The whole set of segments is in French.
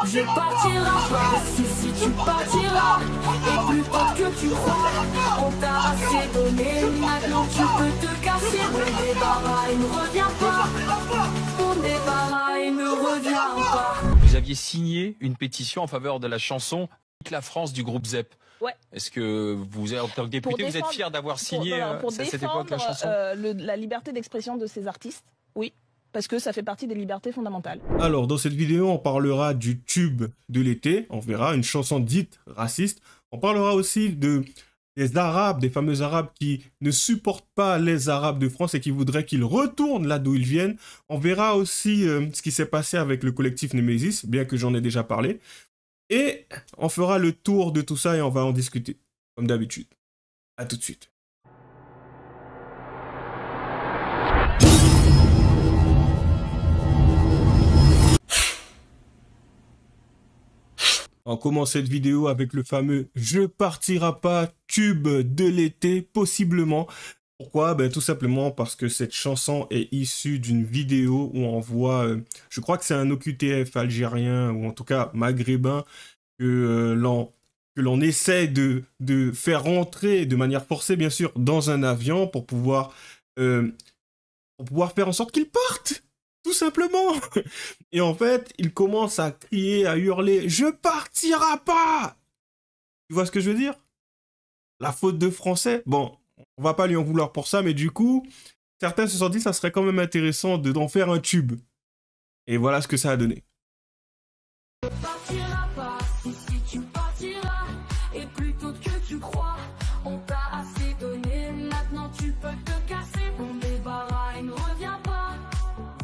Je partirai pas, si tu partiras. Et plus tôt que tu crois, on t'a assez donné. Maintenant tu peux te casser. Mon débarras, il ne revient pas. Mon débarras, il ne revient pas. Vous aviez signé une pétition en faveur de la chanson Nique la France du groupe ZEP. Ouais. Est-ce que vous, en tant que député, vous êtes fier d'avoir signé à cette époque la chanson? La liberté d'expression de ces artistes, oui. Parce que ça fait partie des libertés fondamentales. Alors, dans cette vidéo, on parlera du tube de l'été. On verra une chanson dite raciste. On parlera aussi des Arabes, des fameux Arabes qui ne supportent pas les Arabes de France et qui voudraient qu'ils retournent là d'où ils viennent. On verra aussi ce qui s'est passé avec le collectif Nemesis, bien que j'en ai déjà parlé. Et on fera le tour de tout ça et on va en discuter, comme d'habitude. À tout de suite. On commence cette vidéo avec le fameux « Je partirai pas » tube de l'été, possiblement. Pourquoi? Ben, tout simplement parce que cette chanson est issue d'une vidéo où on voit, je crois que c'est un OQTF algérien, ou en tout cas maghrébin, que l'on essaie de faire rentrer de manière forcée, bien sûr, dans un avion pour pouvoir faire en sorte qu'il parte. Tout simplement. Et en fait, il commence à crier, à hurler « Je partirai pas !» Tu vois ce que je veux dire? La faute de français. Bon, on va pas lui en vouloir pour ça, mais du coup, certains se sont dit que ça serait quand même intéressant d'en faire un tube. Et voilà ce que ça a donné. Tu partiras pas, si tu partiras. Et plus tôt que tu crois, on t'a assez donné. Maintenant tu peux te casser. Mon débarras, il ne revient pas.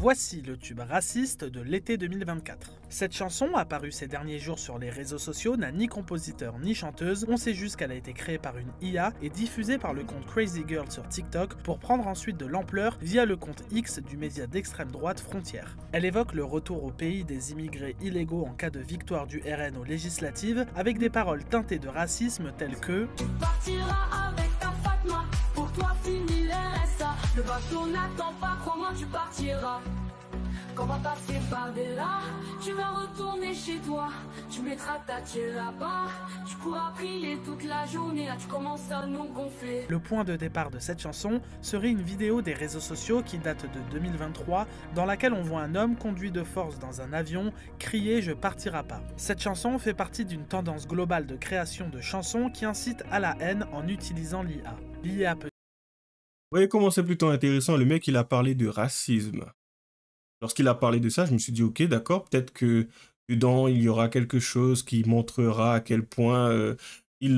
Voici le tube raciste de l'été 2024. Cette chanson, apparue ces derniers jours sur les réseaux sociaux, n'a ni compositeur ni chanteuse. On sait juste qu'elle a été créée par une IA et diffusée par le compte Crazy Girl sur TikTok pour prendre ensuite de l'ampleur via le compte X du média d'extrême droite Frontières. Elle évoque le retour au pays des immigrés illégaux en cas de victoire du RN aux législatives, avec des paroles teintées de racisme telles que Tu partiras avec ta Fatma. Pour toi fini l'RSA. Le bateau n'attend pas, crois-moi tu partiras. Quand on va passer par là, tu vas retourner chez toi. Tu mettras ta tire là-bas. Tu pourras prier toute la journée. Là tu commences à nous gonfler. Le point de départ de cette chanson serait une vidéo des réseaux sociaux qui date de 2023, dans laquelle on voit un homme conduit de force dans un avion crier « Je partirai pas ». Cette chanson fait partie d'une tendance globale de création de chansons qui incite à la haine en utilisant l'IA. L'IA peut... Vous voyez comment c'est plutôt intéressant, le mec il a parlé de racisme. Lorsqu'il a parlé de ça, je me suis dit, ok, d'accord, peut-être que dedans, il y aura quelque chose qui montrera à quel point c'est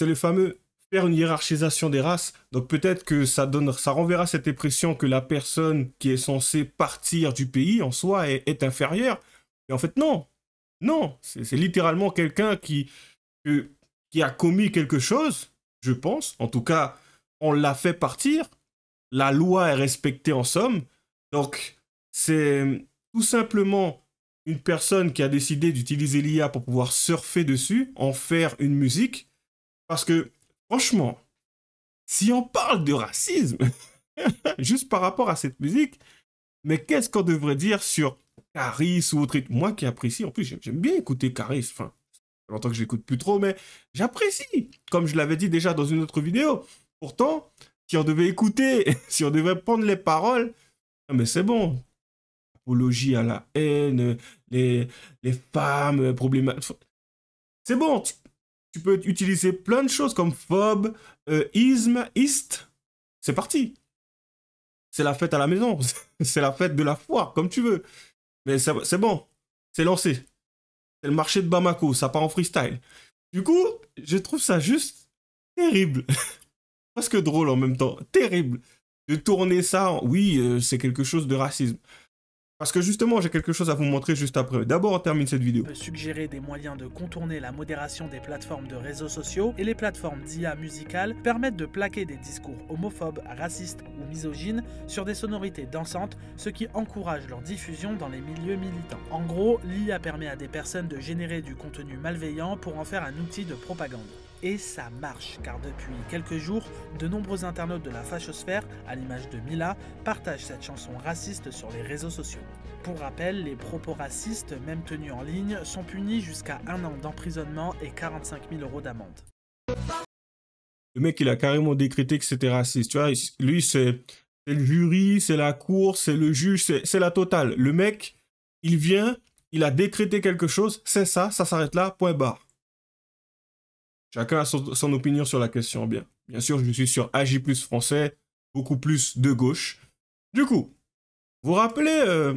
le fameux faire une hiérarchisation des races. Donc peut-être que ça renverra cette impression que la personne qui est censée partir du pays, en soi, est inférieure. Et en fait, non. Non, c'est littéralement quelqu'un qui a commis quelque chose, je pense. En tout cas, on l'a fait partir. La loi est respectée en somme, donc c'est tout simplement une personne qui a décidé d'utiliser l'IA pour pouvoir surfer dessus, en faire une musique, parce que franchement, si on parle de racisme, juste par rapport à cette musique, mais qu'est-ce qu'on devrait dire sur Caris ou autre? Moi qui apprécie, en plus j'aime bien écouter Caris, enfin, ça fait longtemps que je l'écoute plus trop, mais j'apprécie, comme je l'avais dit déjà dans une autre vidéo. Pourtant, si on devait écouter, si on devait prendre les paroles, mais c'est bon. Apologie à la haine, les femmes, problématiques. C'est bon, tu peux utiliser plein de choses comme phobe, isme, ist. C'est parti. C'est la fête à la maison. C'est la fête de la foire, comme tu veux. Mais c'est bon, c'est lancé. C'est le marché de Bamako, ça part en freestyle. Du coup, je trouve ça juste terrible. Presque drôle en même temps, terrible, de tourner ça, oui, c'est quelque chose de racisme. Parce que justement, j'ai quelque chose à vous montrer juste après. D'abord, on termine cette vidéo. Peut suggérer des moyens de contourner la modération des plateformes de réseaux sociaux, et les plateformes d'IA musicales permettent de plaquer des discours homophobes, racistes ou misogynes sur des sonorités dansantes, ce qui encourage leur diffusion dans les milieux militants. En gros, l'IA permet à des personnes de générer du contenu malveillant pour en faire un outil de propagande. Et ça marche, car depuis quelques jours, de nombreux internautes de la fachosphère, à l'image de Mila, partagent cette chanson raciste sur les réseaux sociaux. Pour rappel, les propos racistes, même tenus en ligne, sont punis jusqu'à 1 an d'emprisonnement et 45 000 € d'amende. Le mec, il a carrément décrété que c'était raciste. Tu vois, lui, c'est le jury, c'est la cour, c'est le juge, c'est la totale. Le mec, il vient, il a décrété quelque chose, c'est ça s'arrête là, point barre. Chacun a son opinion sur la question, bien sûr, je suis sur AJ+ français, beaucoup plus de gauche. Du coup, vous vous rappelez,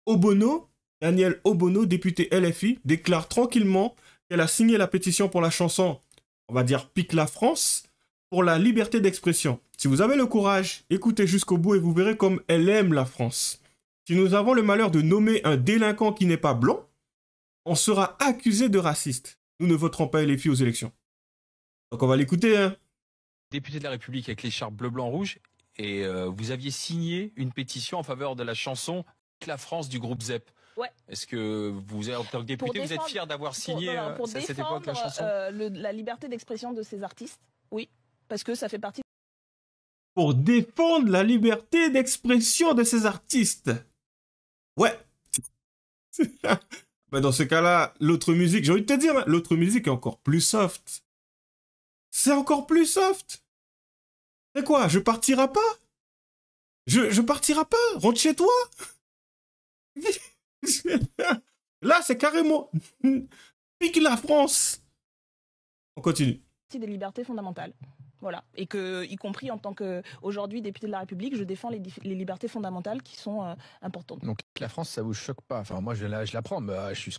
Obono, Danielle Obono, députée LFI, déclare tranquillement qu'elle a signé la pétition pour la chanson, on va dire Pique la France, pour la liberté d'expression. Si vous avez le courage, écoutez jusqu'au bout et vous verrez comme elle aime la France. Si nous avons le malheur de nommer un délinquant qui n'est pas blanc, on sera accusé de raciste. Nous ne voterons pas LFI aux élections. Donc on va l'écouter, hein. Député de la République avec l'écharpe bleu, blanc, rouge, et vous aviez signé une pétition en faveur de la chanson Pique la France du groupe ZEP. Ouais. Est-ce que vous, en tant que député, vous êtes fier d'avoir signé à cette époque la chanson la liberté d'expression de ces artistes, oui, parce que ça fait partie... Pour défendre la liberté d'expression de ces artistes. Ouais. Ben dans ce cas-là, l'autre musique, j'ai envie de te dire, l'autre musique est encore plus soft. C'est encore plus soft. C'est quoi, je partirai pas? Je partirai pas? Rentre chez toi? Là, c'est carrément... Pique la France. On continue. Des libertés fondamentales. Voilà. Et que, y compris en tant qu'aujourd'hui député de la République, je défends les libertés fondamentales qui sont importantes. Donc la France, ça vous choque pas? Enfin, moi, je la prends. Bah, je suis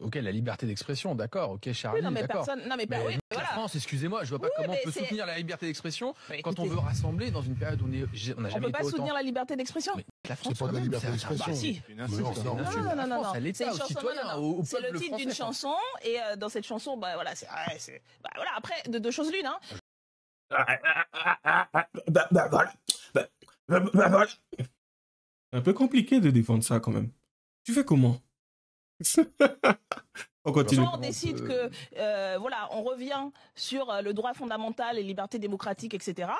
ok, la liberté d'expression, d'accord. Ok, Charlie, oui, non, mais d'accord. personne. Non, mais, mais oui, la voilà. France, excusez-moi, je vois pas comment on peut soutenir la liberté d'expression quand on veut rassembler dans une période où on n'a jamais été autant. On peut pas soutenir la liberté d'expression. La France, c'est pas de la liberté d'expression. Bah, si. Non. C'est le titre d'une chanson et dans cette chanson, bah voilà, voilà. Après, de deux choses l'une, hein. Voilà. C'est un peu compliqué de défendre ça quand même. Tu fais comment? On continue. Soit on décide que, voilà, on revient sur le droit fondamental et liberté démocratique, etc.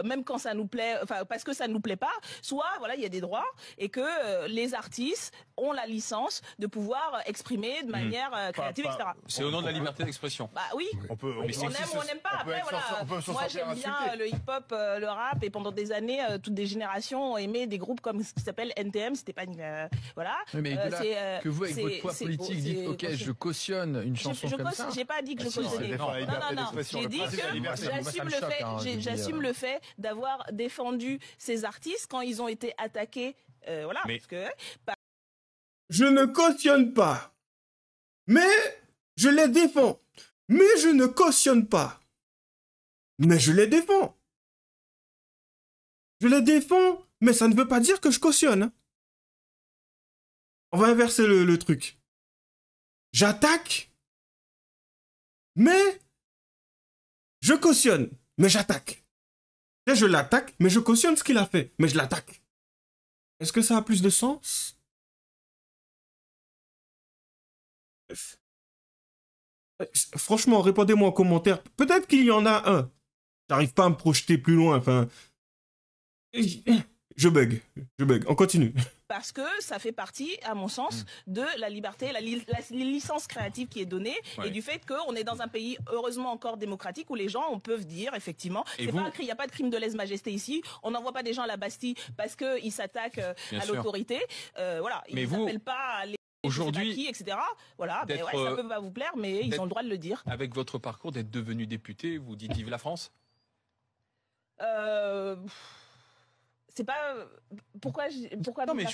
Même quand ça nous plaît, enfin parce que ça ne nous plaît pas. Soit, voilà, il y a des droits et que les artistes ont la licence de pouvoir exprimer de manière créative, etc. C'est au nom de la liberté d'expression. Bah oui. On aime ou on n'aime pas. Après, voilà. Moi, j'aime bien le hip-hop, le rap, et pendant des années, toutes des générations ont aimé des groupes comme ce qui s'appelle NTM. C'était pas une, voilà. Oui, mais que vous, avec votre poids politique, dites, ok, je cautionne une chanson comme ça. J'ai pas dit que je cautionnais. Non. J'ai dit que j'assume le fait d'avoir défendu ces artistes quand ils ont été attaqués. Voilà. Parce que. Je ne cautionne pas. Mais je les défends. Mais je ne cautionne pas. Mais je les défends. Je les défends, mais ça ne veut pas dire que je cautionne. On va inverser le truc. J'attaque, mais je cautionne, mais j'attaque. Et je l'attaque, mais je cautionne ce qu'il a fait, mais je l'attaque. Est-ce que ça a plus de sens? Franchement, répondez-moi en commentaire. Peut-être qu'il y en a un. J'arrive pas à me projeter plus loin. Enfin, je bug. On continue. Parce que ça fait partie, à mon sens, de la liberté, la licence créative qui est donnée, et du fait qu'on est dans un pays, heureusement encore démocratique, où les gens peuvent dire, effectivement, il n'y a pas de crime de lèse-majesté ici, on n'envoie pas des gens à la Bastille parce qu'ils s'attaquent à l'autorité. Voilà, ils ne s'appellent pas les aujourd'hui, etc. Voilà, ça peut pas vous plaire, mais ils ont le droit de le dire. Avec votre parcours d'être devenu député, vous dites vive la France? C'est pas pourquoi non mais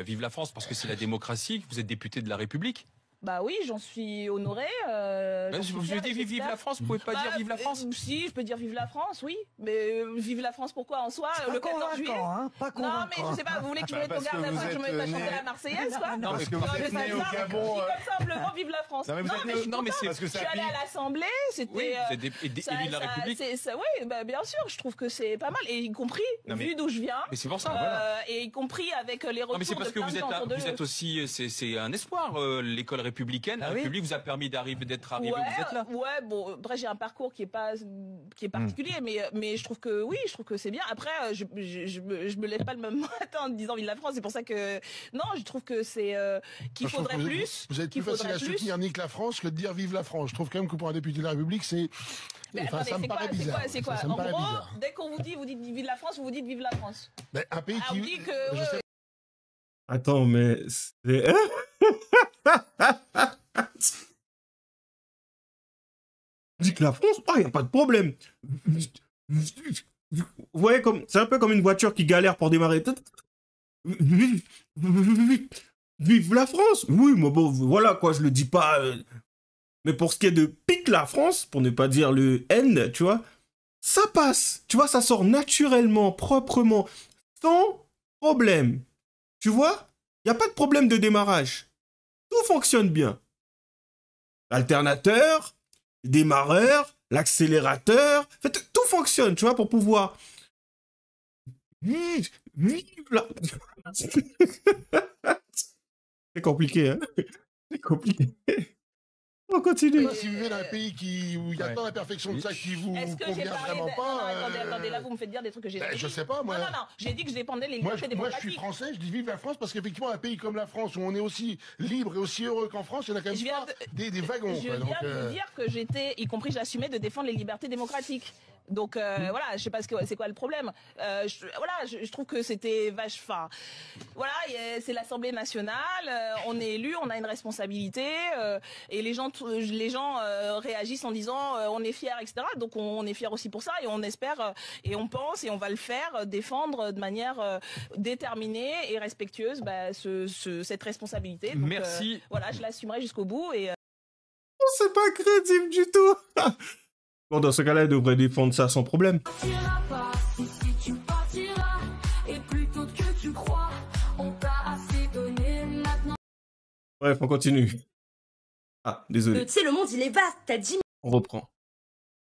vive la France parce que c'est la démocratie, vous êtes député de la République. Bah oui, j'en suis honorée. Je dis vive la France, vous pouvez pas dire vive la France? Si, je peux dire vive la France, oui. Mais vive la France, pourquoi en soi le 14 juillet pas convaincant. Non, mais je sais pas, vous voulez que je me mette au garde à que je me mette à chanter la Marseillaise, quoi? Non, parce que vous êtes né au Gabon. Comme simplement vive la France. Non, mais c'est parce que je suis allée à l'Assemblée, c'était... Oui, vous êtes élu de la République. Oui, bien sûr, je trouve que c'est pas mal. Et y compris, vu d'où je viens. Mais c'est pour ça, voilà. Et y compris avec les retours de plein de gens autour de nous. Mais c'est parce que vous êtes là, vous êtes aussi... C'est un espoir, l'école républicaine. Ah La oui. République vous a permis d'être arrivé où vous êtes là. Ouais, bon, après j'ai un parcours qui est particulier, mais je trouve que oui, je trouve que c'est bien. Après, je me lève pas le même matin en disant vive la France. C'est pour ça que non, je trouve que c'est qu'il Moi, je trouve faudrait que plus. Vous êtes qu'il plus facile faudrait à soutenir Nick la France que de dire vive la France. Je trouve quand même que pour un député de la République, c'est. Mais Enfin, attendez, ça me paraît bizarre. c'est quoi Ça me En paraît gros, bizarre. dès qu'on vous dites vive la France, vous vous dites vive la France. Mais un pays Ah, qui. on dit que Je ouais, sais- Attends, mais c'est... Dis que la France, il n'y a pas de problème. Vous voyez, c'est un peu comme une voiture qui galère pour démarrer. Vive la France. Oui, mais bon, voilà quoi, je le dis pas. Mais pour ce qui est de pique la France, pour ne pas dire le N, tu vois, ça passe. Tu vois, ça sort naturellement, proprement, sans problème. Tu vois, il n'y a pas de problème de démarrage. Tout fonctionne bien. L'alternateur, le démarreur, l'accélérateur, en fait, tout fonctionne, tu vois, pour pouvoir... Vive la... C'est compliqué, hein. C'est compliqué. On continue. Si vous vivez dans un pays où il y a tant d'imperfections de ça qui vous Est-ce que j'ai convient parlé vraiment Non, pas. attendez, là vous me faites dire des trucs que j'ai. Je sais pas, moi. Non, j'ai dit que je dépendais les Moi, libertés je suis démocratiques. français, je dis vive la France parce qu'effectivement, un pays comme la France où on est aussi libre et aussi heureux qu'en France, il y en a quand même pas des wagons. Je quoi. viens Donc, de vous dire que j'étais, y compris j'assumais de défendre les libertés démocratiques. Donc voilà, je sais pas c'est quoi le problème. Je trouve que c'était enfin, voilà, c'est l'Assemblée nationale, on est élu, on a une responsabilité et les gens réagissent en disant on est fiers, etc. Donc on est fiers aussi pour ça et on espère et on pense et on va le faire défendre de manière déterminée et respectueuse cette responsabilité. Donc, Merci. Voilà, je l'assumerai jusqu'au bout et C'est pas crédible du tout. Bon, dans ce cas-là, il devrait défendre ça sans problème. Partiras pas, si tu partiras, et plus tôt que tu crois, on t'a assez donné maintenant. Bref, on continue. Ah, désolé. Tu sais, le monde, il est vaste, t'as 10 000... On reprend.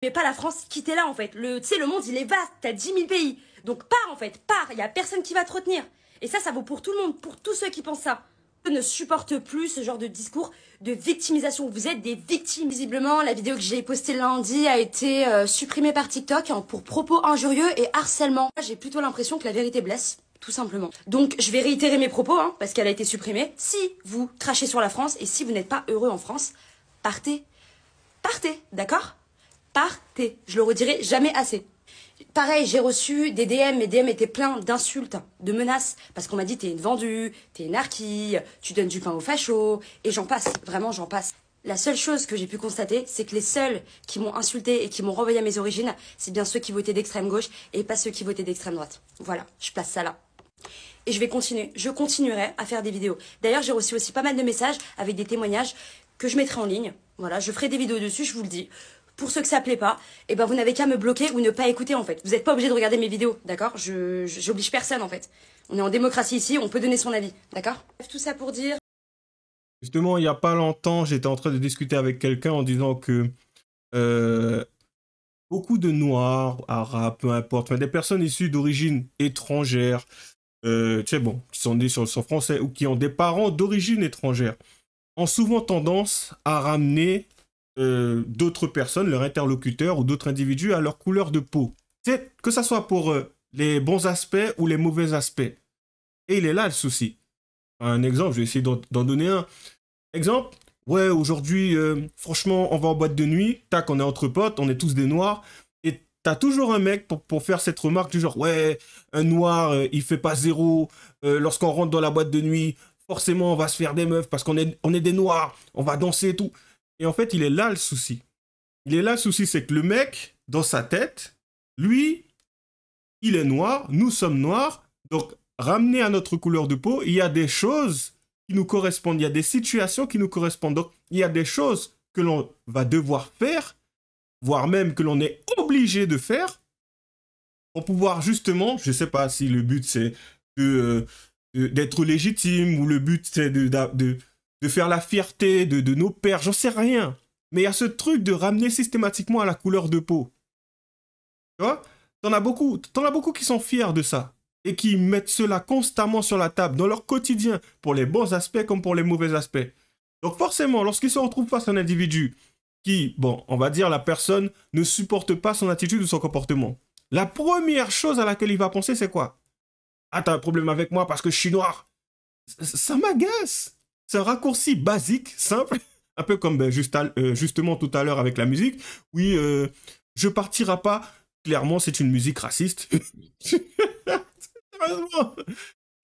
Mais pas la France, quittez là en fait. Tu sais, le monde, il est vaste, t'as 10 000 pays. Donc pars en fait, pars, y a personne qui va te retenir. Et ça vaut pour tout le monde, pour tous ceux qui pensent ça. Je ne supporte plus ce genre de discours de victimisation. Vous êtes des victimes. Visiblement, la vidéo que j'ai postée lundi a été supprimée par TikTok pour propos injurieux et harcèlement. J'ai plutôt l'impression que la vérité blesse, tout simplement. Donc, je vais réitérer mes propos, parce qu'elle a été supprimée. Si vous crachez sur la France et si vous n'êtes pas heureux en France, partez. Partez, d'accord? Partez. Je le redirai jamais assez. Pareil, j'ai reçu des DM, mes DM étaient pleins d'insultes, de menaces, parce qu'on m'a dit t'es une vendue, t'es une arquille, tu donnes du pain aux fachos, et j'en passe, vraiment j'en passe. La seule chose que j'ai pu constater, c'est que les seuls qui m'ont insulté et qui m'ont renvoyé à mes origines, c'est bien ceux qui votaient d'extrême gauche et pas ceux qui votaient d'extrême droite. Voilà, je place ça là. Et je vais continuer, je continuerai à faire des vidéos. D'ailleurs, j'ai reçu aussi pas mal de messages avec des témoignages que je mettrai en ligne. Voilà, je ferai des vidéos dessus, je vous le dis. Pour ceux que ça plaît pas, vous n'avez qu'à me bloquer ou ne pas écouter en fait. Vous n'êtes pas obligé de regarder mes vidéos, d'accord? J'oblige personne en fait. On est en démocratie ici, on peut donner son avis, d'accord? Tout ça pour dire... Justement, il n'y a pas longtemps, j'étais en train de discuter avec quelqu'un en disant que beaucoup de Noirs, Arabes, peu importe, des personnes issues d'origine étrangère, tu sais, bon, qui sont nés sur le sol français ou qui ont des parents d'origine étrangère, ont souvent tendance à ramener d'autres personnes, leurs interlocuteurs ou d'autres individus à leur couleur de peau. C'est que ça soit pour les bons aspects ou les mauvais aspects. Et il est là le souci. Un exemple, je vais essayer d'en donner un. Exemple, ouais, aujourd'hui, franchement, on va en boîte de nuit, tac, on est entre potes, on est tous des noirs, et t'as toujours un mec pour faire cette remarque du genre, ouais, un noir, il fait pas zéro, lorsqu'on rentre dans la boîte de nuit, forcément, on va se faire des meufs parce qu'on est des noirs, on va danser et tout. Et en fait, il est là le souci. Il est là le souci, c'est que le mec, dans sa tête, lui, il est noir, nous sommes noirs, donc ramené à notre couleur de peau, il y a des choses qui nous correspondent, il y a des situations qui nous correspondent. Donc, il y a des choses que l'on va devoir faire, voire même que l'on est obligé de faire, pour pouvoir justement, je ne sais pas si le but c'est d'être légitime, ou le but c'est de faire la fierté de nos pères, j'en sais rien. Mais il y a ce truc de ramener systématiquement à la couleur de peau. Tu vois? T'en as beaucoup qui sont fiers de ça. Et qui mettent cela constamment sur la table, dans leur quotidien, pour les bons aspects comme pour les mauvais aspects. Donc forcément, lorsqu'il se retrouve face à un individu qui, bon, on va dire la personne ne supporte pas son attitude ou son comportement, la première chose à laquelle il va penser, c'est quoi? Ah, t'as un problème avec moi parce que je suis noir. Ça m'agace. C'est un raccourci basique, simple, un peu comme justement tout à l'heure avec la musique. Oui, je partirai pas. Clairement, c'est une musique raciste.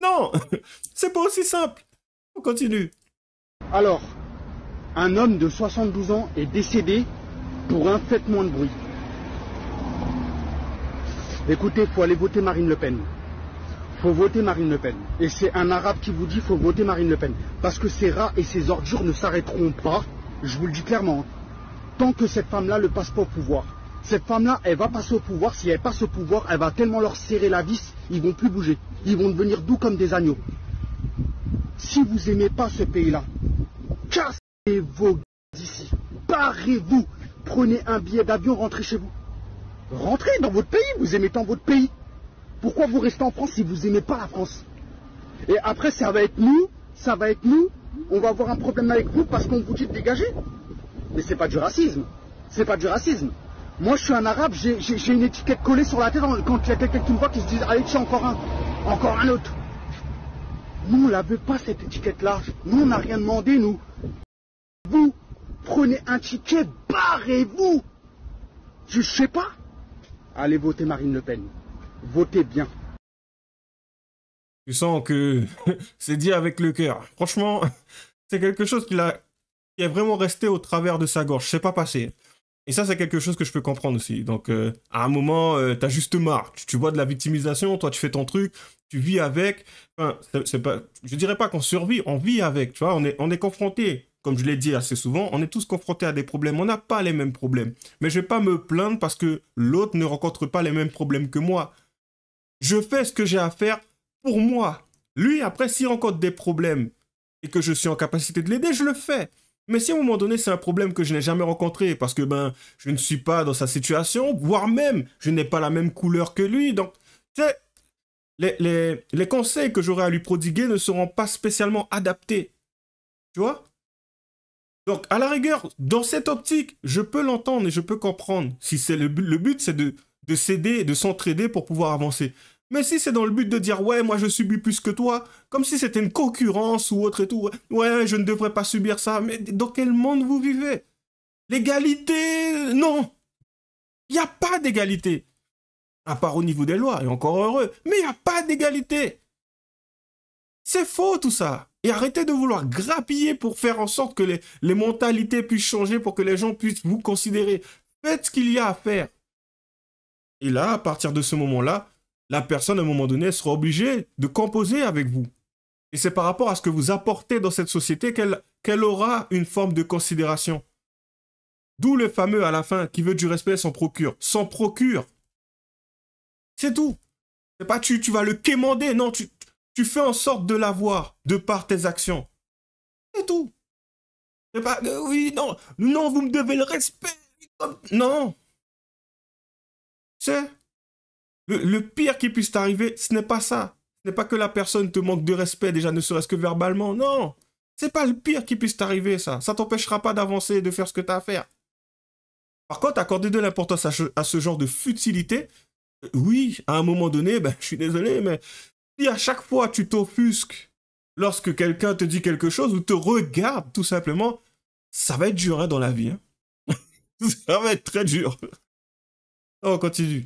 Non, c'est pas aussi simple. On continue. Alors, un homme de 72 ans est décédé pour un faitement de bruit. Écoutez, faut aller voter Marine Le Pen. Faut voter Marine Le Pen. Et c'est un arabe qui vous dit faut voter Marine Le Pen. Parce que ces rats et ces ordures ne s'arrêteront pas, je vous le dis clairement, tant que cette femme-là ne passe pas au pouvoir. Cette femme-là, elle va passer au pouvoir. Si elle passe au pouvoir, elle va tellement leur serrer la vis, ils vont plus bouger. Ils vont devenir doux comme des agneaux. Si vous aimez pas ce pays-là, cassez vos d'ici. Barrez-vous. Prenez un billet d'avion, rentrez chez vous. Rentrez dans votre pays, vous aimez tant votre pays. Pourquoi vous restez en France si vous n'aimez pas la France? Et après, ça va être nous, on va avoir un problème avec vous parce qu'on vous dit de dégager. Mais c'est pas du racisme. C'est pas du racisme. Moi, je suis un arabe, j'ai une étiquette collée sur la tête quand il y a quelqu'un qui me voit qui se dit allez, tiens, encore un autre. Nous, on la veut pas, cette étiquette-là. Nous, on n'a rien demandé, nous. Vous, prenez un ticket, barrez-vous. Je sais pas. Allez voter Marine Le Pen. Votez bien. Tu sens que c'est dit avec le cœur. Franchement, c'est quelque chose qui est vraiment resté au travers de sa gorge. C'est pas passé. Et ça, c'est quelque chose que je peux comprendre aussi. Donc, à un moment, t'as juste marre. Tu vois de la victimisation, toi, tu fais ton truc, tu vis avec. Enfin, c'est pas, je dirais pas qu'on survit, on vit avec. Tu vois, on est confronté. Comme je l'ai dit assez souvent, on est tous confrontés à des problèmes. On n'a pas les mêmes problèmes. Mais je vais pas me plaindre parce que l'autre ne rencontre pas les mêmes problèmes que moi. Je fais ce que j'ai à faire pour moi. Lui, après, s'il rencontre des problèmes et que je suis en capacité de l'aider, je le fais. Mais si à un moment donné, c'est un problème que je n'ai jamais rencontré parce que je ne suis pas dans sa situation, voire même, je n'ai pas la même couleur que lui. Donc, tu sais, les conseils que j'aurai à lui prodiguer ne seront pas spécialement adaptés. Tu vois? Donc, à la rigueur, dans cette optique, je peux l'entendre et je peux comprendre. Si c'est le but, c'est de s'aider, de s'entraider pour pouvoir avancer. Mais si c'est dans le but de dire « Ouais, moi je subis plus que toi », comme si c'était une concurrence ou autre et tout, « Ouais, je ne devrais pas subir ça », mais dans quel monde vous vivez? L'égalité, non. Il n'y a pas d'égalité. À part au niveau des lois, et encore heureux, mais il n'y a pas d'égalité. C'est faux tout ça. Et arrêtez de vouloir grappiller pour faire en sorte que les mentalités puissent changer, pour que les gens puissent vous considérer. Faites ce qu'il y a à faire. Et là, à partir de ce moment-là, la personne, à un moment donné, sera obligée de composer avec vous. Et c'est par rapport à ce que vous apportez dans cette société qu'elle aura une forme de considération. D'où le fameux, à la fin, qui veut du respect s'en procure. S'en procure. C'est tout. C'est pas tu vas le quémander. Non, tu fais en sorte de l'avoir de par tes actions. C'est tout. C'est pas, oui, non, vous me devez le respect. Non. C'est... Le pire qui puisse t'arriver, ce n'est pas ça. Ce n'est pas que la personne te manque de respect, déjà ne serait-ce que verbalement. Non, c'est pas le pire qui puisse t'arriver, ça. Ça t'empêchera pas d'avancer et de faire ce que tu as à faire. Par contre, accorder de l'importance à ce genre de futilité, oui, à un moment donné, je suis désolé, mais si à chaque fois tu t'offusques lorsque quelqu'un te dit quelque chose ou te regarde, tout simplement, ça va être dur dans la vie. Hein. Ça va être très dur. On continue.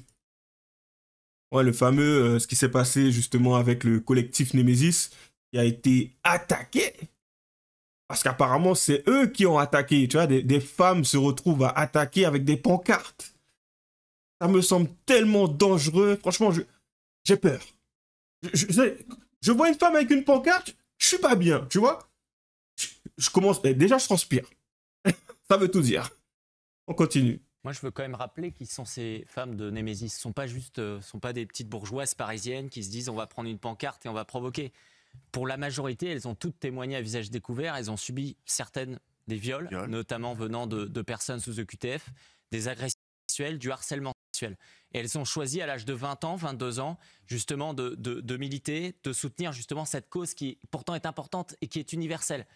Ouais, le fameux, ce qui s'est passé justement avec le collectif Némésis, qui a été attaqué. Parce qu'apparemment, c'est eux qui ont attaqué. Tu vois, des femmes se retrouvent à attaquer avec des pancartes. Ça me semble tellement dangereux. Franchement, j'ai peur. Je vois une femme avec une pancarte, je suis pas bien, tu vois. Je commence, déjà je transpire. Ça veut tout dire. On continue. Moi, je veux quand même rappeler qui sont ces femmes de Némésis. Ce ne sont pas des petites bourgeoises parisiennes qui se disent on va prendre une pancarte et on va provoquer. Pour la majorité, elles ont toutes témoigné à visage découvert. Elles ont subi des viols, notamment venant de personnes sous EQTF, des agressions sexuelles, du harcèlement sexuel. Et elles ont choisi à l'âge de 20 ans, 22 ans, justement de militer, de soutenir justement cette cause qui pourtant est importante et qui est universelle.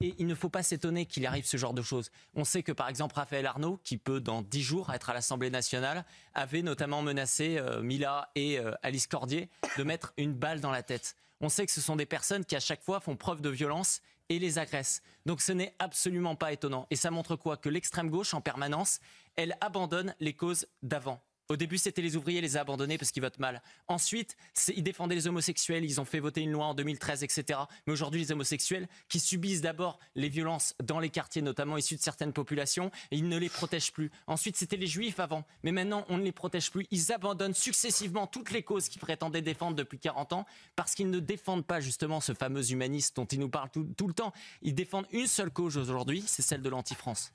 Et il ne faut pas s'étonner qu'il arrive ce genre de choses. On sait que par exemple Raphaël Arnaud, qui peut dans 10 jours être à l'Assemblée nationale, avait notamment menacé Mila et Alice Cordier de mettre une balle dans la tête. On sait que ce sont des personnes qui à chaque fois font preuve de violence et les agressent. Donc ce n'est absolument pas étonnant. Et ça montre quoi? Que l'extrême gauche en permanence, elle abandonne les causes d'avant. Au début, c'était les ouvriers, les a abandonnés parce qu'ils votent mal. Ensuite, ils défendaient les homosexuels, ils ont fait voter une loi en 2013, etc. Mais aujourd'hui, les homosexuels, qui subissent d'abord les violences dans les quartiers, notamment issus de certaines populations, ils ne les protègent plus. Ensuite, c'était les juifs avant. Mais maintenant, on ne les protège plus. Ils abandonnent successivement toutes les causes qu'ils prétendaient défendre depuis 40 ans parce qu'ils ne défendent pas justement ce fameux humanisme dont ils nous parlent tout le temps. Ils défendent une seule cause aujourd'hui, c'est celle de l'anti-France.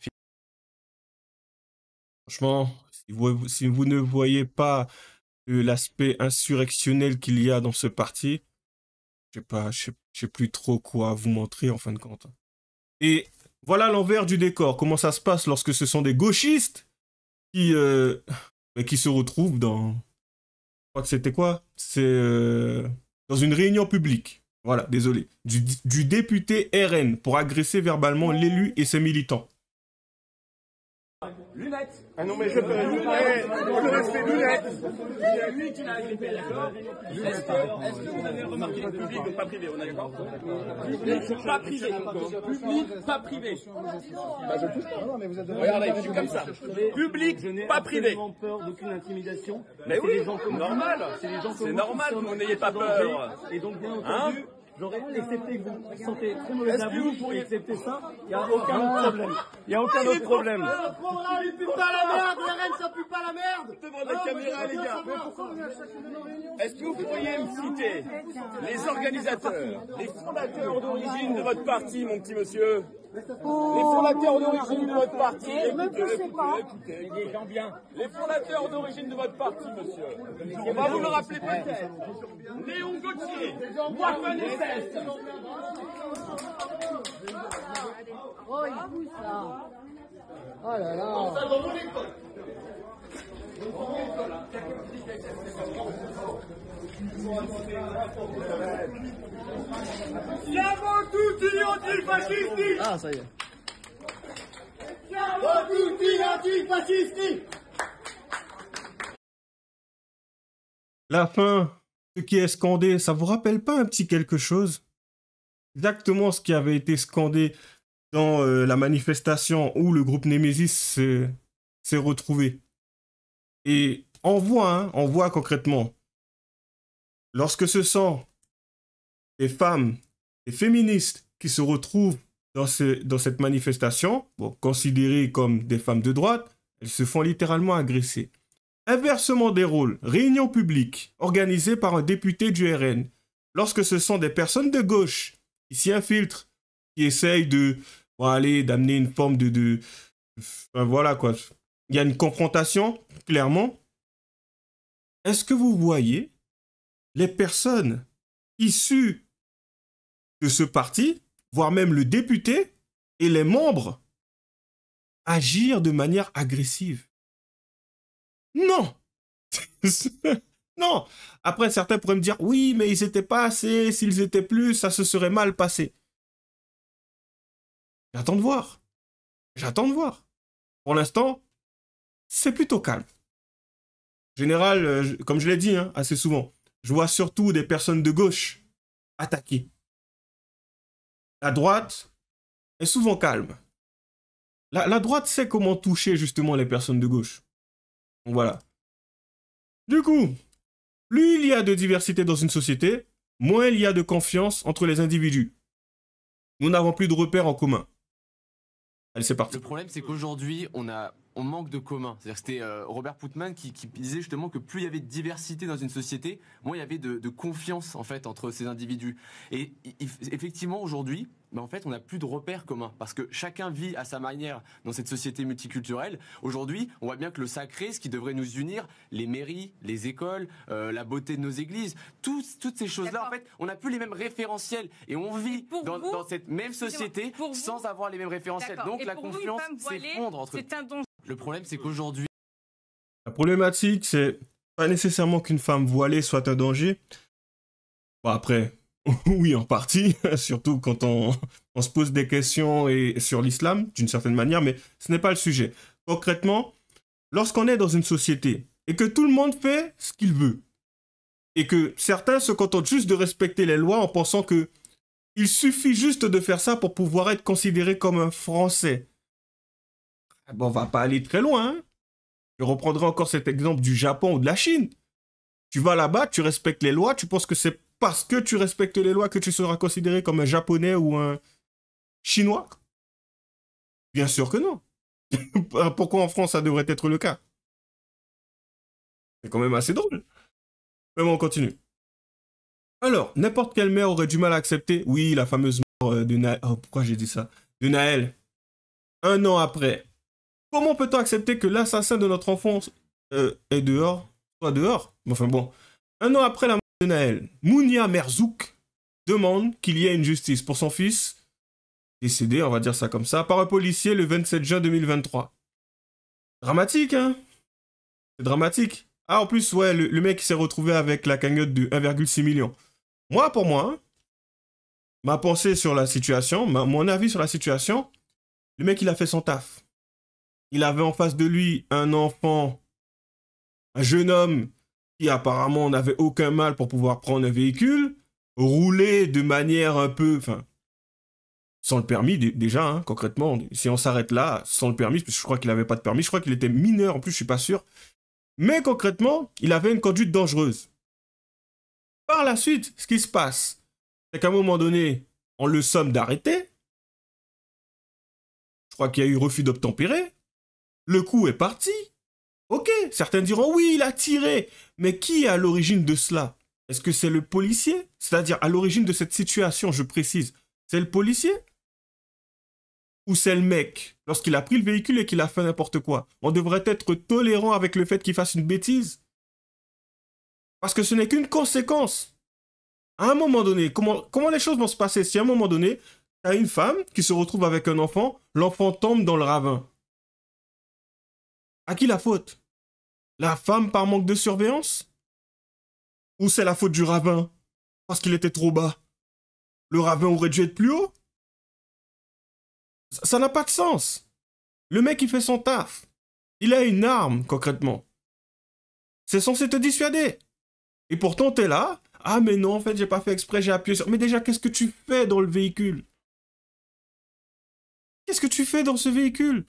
Franchement, si vous ne voyez pas l'aspect insurrectionnel qu'il y a dans ce parti, je sais plus trop quoi vous montrer en fin de compte. Et voilà l'envers du décor. Comment ça se passe lorsque ce sont des gauchistes qui se retrouvent dans... Je crois que c'était quoi? C'est dans une réunion publique. Voilà, désolé. Du député RN pour agresser verbalement l'élu et ses militants. Lunettes. Ah non mais je peux le respect lunettes. C'est lui qui l'a agrippé, d'accord. Est-ce que vous avez remarqué public donc pas privé, on est d'accord? Public pas privé. Public pas privé. Regardez, je suis comme ça. Public pas privé. Je n'ai peur d'aucune intimidation. Mais oui, normal. C'est normal que vous n'ayez pas peur. Et donc bien entendu. J'aurais accepté que vous sentez très mauvais à vous, pourriez accepter ça, il n'y a aucun autre problème. Il n'y a aucun autre problème. Il pue pas la merde, les reines ça pue pas la merde. Devant la caméra les gars. Est-ce que vous pourriez me citer les organisateurs, les fondateurs d'origine de votre parti, mon petit monsieur? Les fondateurs d'origine de votre parti, écoutez, les gens bien. Les fondateurs d'origine de votre parti, monsieur. On va vous le rappeler peut-être. Léon Gauthier, Waffen SS. Oh, il pousse ça. Oh là là. Dans mon école. Siamo tutti antifascisti! Ah, ça y est. Siamo tutti antifascisti! La fin, ce qui est scandé, ça vous rappelle pas un petit quelque chose? Exactement ce qui avait été scandé dans la manifestation où le groupe Némésis s'est retrouvé. Et on voit concrètement, lorsque ce sont des femmes, des féministes qui se retrouvent dans cette manifestation, bon, considérées comme des femmes de droite, elles se font littéralement agresser. Inversement des rôles, réunion publique organisée par un député du RN, lorsque ce sont des personnes de gauche qui s'y infiltrent, qui essayent d'amener une forme enfin, voilà quoi. Il y a une confrontation, clairement. Est-ce que vous voyez les personnes issues de ce parti, voire même le député et les membres, agir de manière agressive? Non. Non. Après, certains pourraient me dire, oui, mais ils n'étaient pas assez, s'ils étaient plus, ça se serait mal passé. J'attends de voir. J'attends de voir. Pour l'instant, c'est plutôt calme. En général, comme je l'ai dit assez souvent, je vois surtout des personnes de gauche attaquer. La droite est souvent calme. La droite sait comment toucher justement les personnes de gauche. Donc voilà. Du coup, plus il y a de diversité dans une société, moins il y a de confiance entre les individus. Nous n'avons plus de repères en commun. Allez, c'est parti. Le problème, c'est qu'aujourd'hui, on manque de commun. C'est-à-dire que c'était Robert Putman qui disait justement que plus il y avait de diversité dans une société, moins il y avait de confiance en fait entre ces individus. Et effectivement, aujourd'hui, en fait, on n'a plus de repères communs parce que chacun vit à sa manière dans cette société multiculturelle. Aujourd'hui, on voit bien que le sacré, ce qui devrait nous unir, les mairies, les écoles, la beauté de nos églises, toutes ces choses-là, en fait, on n'a plus les mêmes référentiels et on vit dans cette même société sans avoir les mêmes référentiels. Donc la confiance s'effondre entre eux. Le problème, c'est qu'aujourd'hui... La problématique, c'est pas nécessairement qu'une femme voilée soit un danger. Bon, après, Oui, en partie, surtout quand on se pose des questions sur l'islam, d'une certaine manière, mais ce n'est pas le sujet. Concrètement, lorsqu'on est dans une société et que tout le monde fait ce qu'il veut, et que certains se contentent juste de respecter les lois en pensant que il suffit juste de faire ça pour pouvoir être considéré comme un Français. Bon, on va pas aller très loin, hein. Je reprendrai encore cet exemple du Japon ou de la Chine. Tu vas là-bas, tu respectes les lois, tu penses que c'est parce que tu respectes les lois que tu seras considéré comme un Japonais ou un Chinois? Bien sûr que non. Pourquoi en France ça devrait être le cas? C'est quand même assez drôle. Mais bon, on continue. Alors, n'importe quelle mère aurait du mal à accepter, oui, la fameuse mort de Naël. Oh, pourquoi j'ai dit ça? De Naël. 1 an après. Comment peut-on accepter que l'assassin de notre enfance est dehors? Soit dehors. Enfin bon. 1 an après la mort de Naël, Mounia Merzouk demande qu'il y ait une justice pour son fils, décédé, on va dire ça comme ça, par un policier le 27 juin 2023. Dramatique, hein? C'est dramatique. Ah, en plus, ouais, le mec s'est retrouvé avec la cagnotte de 1,6 million. Moi, pour moi, hein, ma pensée sur la situation, mon avis sur la situation, le mec, il a fait son taf. Il avait en face de lui un enfant, un jeune homme qui apparemment n'avait aucun mal pour pouvoir prendre un véhicule, rouler de manière un peu, enfin, sans le permis déjà, hein, concrètement. Si on s'arrête là, sans le permis, parce que je crois qu'il n'avait pas de permis, je crois qu'il était mineur, en plus, je suis pas sûr. Mais concrètement, il avait une conduite dangereuse. Par la suite, ce qui se passe, c'est qu'à un moment donné, on le somme d'arrêter. Je crois qu'il y a eu refus d'obtempérer. Le coup est parti. Ok, certains diront oui, il a tiré. Mais qui est à l'origine de cela? Est-ce que c'est le policier? C'est-à-dire à l'origine de cette situation, je précise. C'est le policier? Ou c'est le mec, lorsqu'il a pris le véhicule et qu'il a fait n'importe quoi? On devrait être tolérant avec le fait qu'il fasse une bêtise. Parce que ce n'est qu'une conséquence. À un moment donné, comment les choses vont se passer si à un moment donné, tu as une femme qui se retrouve avec un enfant, l'enfant tombe dans le ravin? À qui la faute? La femme par manque de surveillance? Ou c'est la faute du ravin? Parce qu'il était trop bas? Le ravin aurait dû être plus haut? Ça n'a pas de sens. Le mec, il fait son taf. Il a une arme, concrètement. C'est censé te dissuader. Et pourtant, t'es là. Ah, mais non, en fait, j'ai pas fait exprès, j'ai appuyé sur... Mais déjà, qu'est-ce que tu fais dans le véhicule? Qu'est-ce que tu fais dans ce véhicule?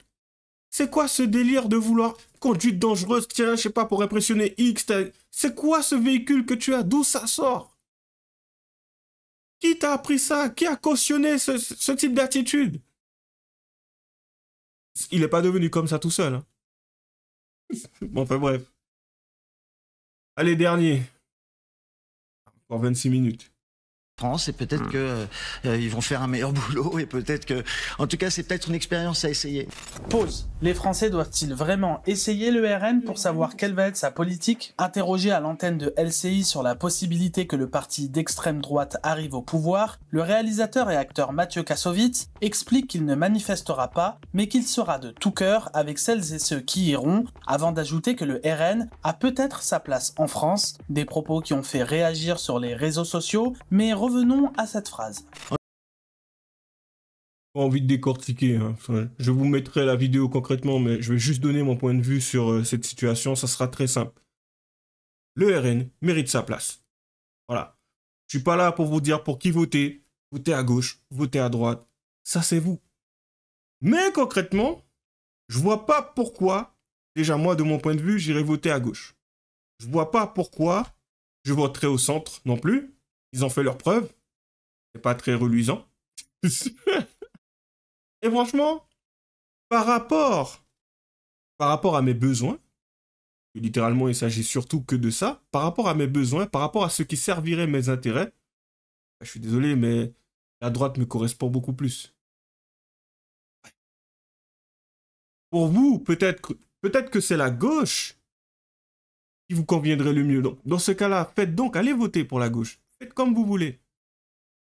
C'est quoi ce délire de vouloir conduite dangereuse? Tiens, je sais pas, pour impressionner X. C'est quoi ce véhicule que tu as? D'où ça sort? Qui t'a appris ça? Qui a cautionné ce type d'attitude? Il n'est pas devenu comme ça tout seul. Hein. Bon, enfin bref. Allez, dernier. Encore 26 minutes. France et peut-être que ils vont faire un meilleur boulot et peut-être que, en tout cas, c'est peut-être une expérience à essayer. Pause. Les Français doivent-ils vraiment essayer le RN pour savoir quelle va être sa politique? Interrogé à l'antenne de LCI sur la possibilité que le parti d'extrême droite arrive au pouvoir, le réalisateur et acteur Mathieu Kassovitz explique qu'il ne manifestera pas, mais qu'il sera de tout cœur avec celles et ceux qui iront, avant d'ajouter que le RN a peut-être sa place en France, des propos qui ont fait réagir sur les réseaux sociaux, mais revenons à cette phrase. Pas envie de décortiquer. Hein. Je vous mettrai la vidéo concrètement, mais je vais juste donner mon point de vue sur cette situation. Ça sera très simple. Le RN mérite sa place. Voilà. Je suis pas là pour vous dire pour qui voter. Votez à gauche, votez à droite. Ça, c'est vous. Mais concrètement, je vois pas pourquoi, déjà moi, de mon point de vue, j'irai voter à gauche. Je vois pas pourquoi je voterai au centre non plus. Ils ont fait leurs preuves. C'est pas très reluisant. Et franchement, par rapport à mes besoins, littéralement il s'agit surtout que de ça, par rapport à mes besoins, par rapport à ce qui servirait mes intérêts, je suis désolé, mais la droite me correspond beaucoup plus. Pour vous, peut-être que c'est la gauche qui vous conviendrait le mieux. Donc, dans ce cas-là, allez voter pour la gauche. Faites comme vous voulez.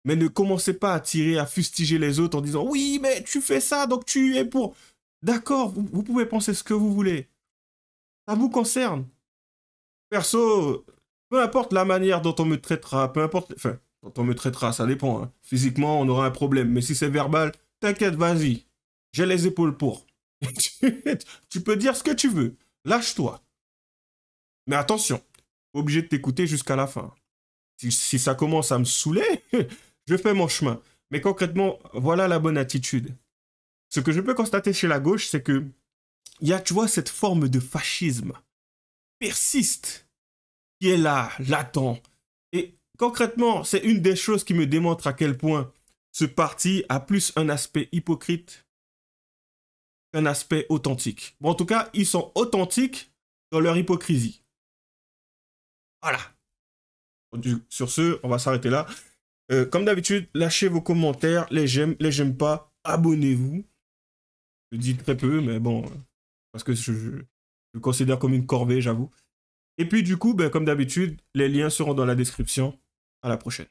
Mais ne commencez pas à tirer, à fustiger les autres en disant « Oui, mais tu fais ça, donc tu es pour... » D'accord, vous pouvez penser ce que vous voulez. Ça vous concerne. Perso, peu importe la manière dont on me traitera, peu importe... Enfin, Quand on me traitera, ça dépend. Hein. Physiquement, on aura un problème. Mais si c'est verbal, t'inquiète, vas-y. J'ai les épaules pour. Tu peux dire ce que tu veux. Lâche-toi. Mais attention, obligé de t'écouter jusqu'à la fin. Si ça commence à me saouler, je fais mon chemin. Mais concrètement, voilà la bonne attitude. Ce que je peux constater chez la gauche, c'est que il y a, tu vois, cette forme de fascisme persiste, qui est là, latent. Et concrètement, c'est une des choses qui me démontre à quel point ce parti a plus un aspect hypocrite qu'un aspect authentique. Bon, en tout cas, ils sont authentiques dans leur hypocrisie. Voilà. Sur ce, on va s'arrêter là. Comme d'habitude, lâchez vos commentaires, les j'aime pas, abonnez-vous. Je dis très peu, mais bon, parce que je le considère comme une corvée, j'avoue. Et puis du coup, ben, comme d'habitude, les liens seront dans la description. À la prochaine.